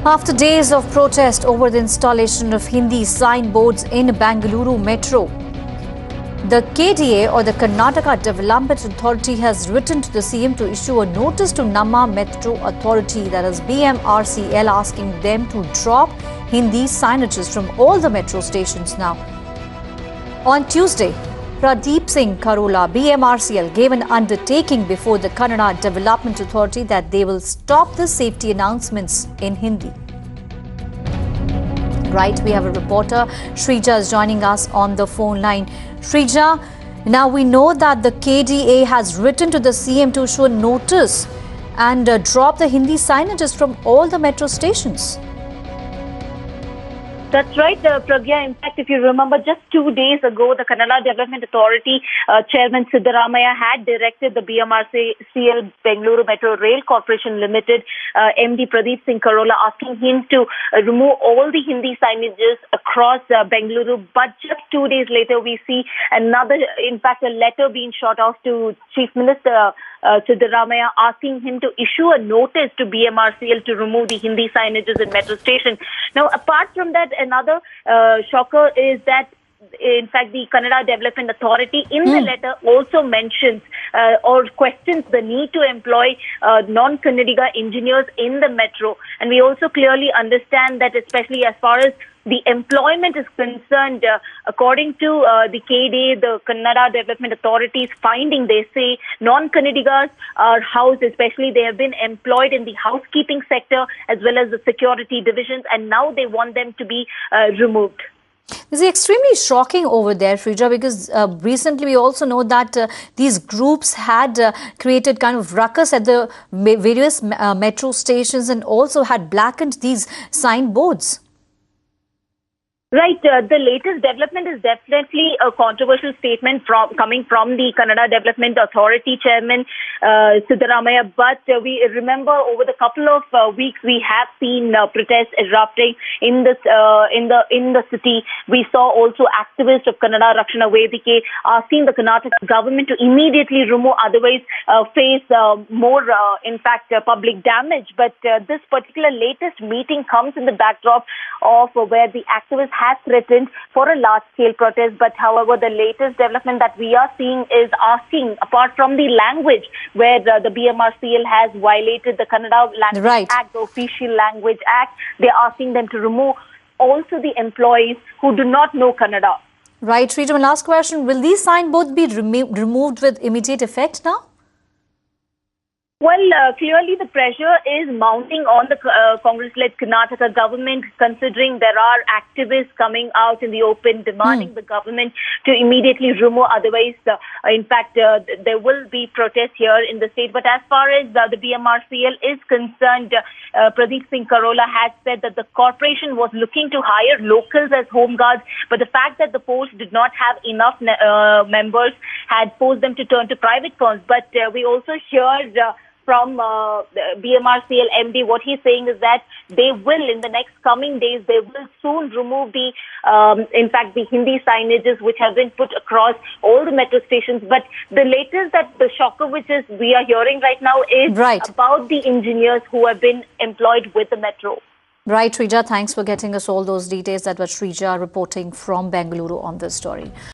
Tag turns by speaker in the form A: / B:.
A: After days of protest over the installation of Hindi signboards in Bengaluru Metro, the KDA or the Kannada Development Authority has written to the CM to issue a notice to Namma Metro Authority, that is BMRCL, asking them to drop Hindi signages from all the metro stations now. On Tuesday, Pradeep Singh Karola, BMRCL, gave an undertaking before the Kannada Development Authority that they will stop the safety announcements in Hindi. Right, we have a reporter, Shrija, is joining us on the phone line. Shrija, now we know that the KDA has written to the CM to issue a notice and drop the Hindi signages from all the metro stations.
B: That's right, Pragya. In fact, if you remember, just 2 days ago, the Kannada Development Authority Chairman Siddaramaiah had directed the BMRCL Bengaluru Metro Rail Corporation Limited MD Pradeep Singh Karola, asking him to remove all the Hindi signages across Bengaluru. But just 2 days later, we see another, in fact, a letter being shot off to Chief Minister Siddaramaiah, asking him to issue a notice to BMRCL to remove the Hindi signages in metro station. Now, apart from that, another shocker is that, in fact, the Kannada Development Authority in the letter also mentions or questions the need to employ non-Kannadiga engineers in the metro. And we also clearly understand that, especially as far as the employment is concerned, according to the KDA, the Kannada Development Authority's finding, they say non-Kannadigas are housed, especially they have been employed in the housekeeping sector as well as the security divisions, and now they want them to be removed.
A: This is extremely shocking over there, Shrija, because recently we also know that these groups had created kind of ruckus at the various metro stations and also had blackened these signboards.
B: Right. The latest development is definitely a controversial statement coming from the Kannada Development Authority Chairman Siddaramaiah. But we remember over the couple of weeks we have seen protests erupting in the city. We saw also activists of Kannada Rakshana Vedike asking the Karnataka government to immediately remove, otherwise face more, in fact, public damage. But this particular latest meeting comes in the backdrop of where the activists has threatened for a large-scale protest. But however, the latest development that we are seeing is asking, apart from the language, where the BMRCL has violated the Kannada Language Act, the Official Language Act, they're asking them to remove also the employees who do not know Kannada.
A: Right, Shrija, my last question, will these signboards be removed with immediate effect now?
B: Well, clearly the pressure is mounting on the Congress-led Karnataka government, considering there are activists coming out in the open demanding the government to immediately remove. Otherwise, in fact, there will be protests here in the state. But as far as the BMRCL is concerned, Pradeep Singh Karola has said that the corporation was looking to hire locals as home guards, but the fact that the force did not have enough members had forced them to turn to private firms. But we also heard from BMRCL MD, what he's saying is that they will, in the next coming days, they will soon remove the, in fact, the Hindi signages which have been put across all the metro stations. But the latest, that the shocker which is we are hearing right now is about the engineers who have been employed with the metro.
A: Right, Shrija, thanks for getting us all those details. That was Shrija reporting from Bengaluru on this story.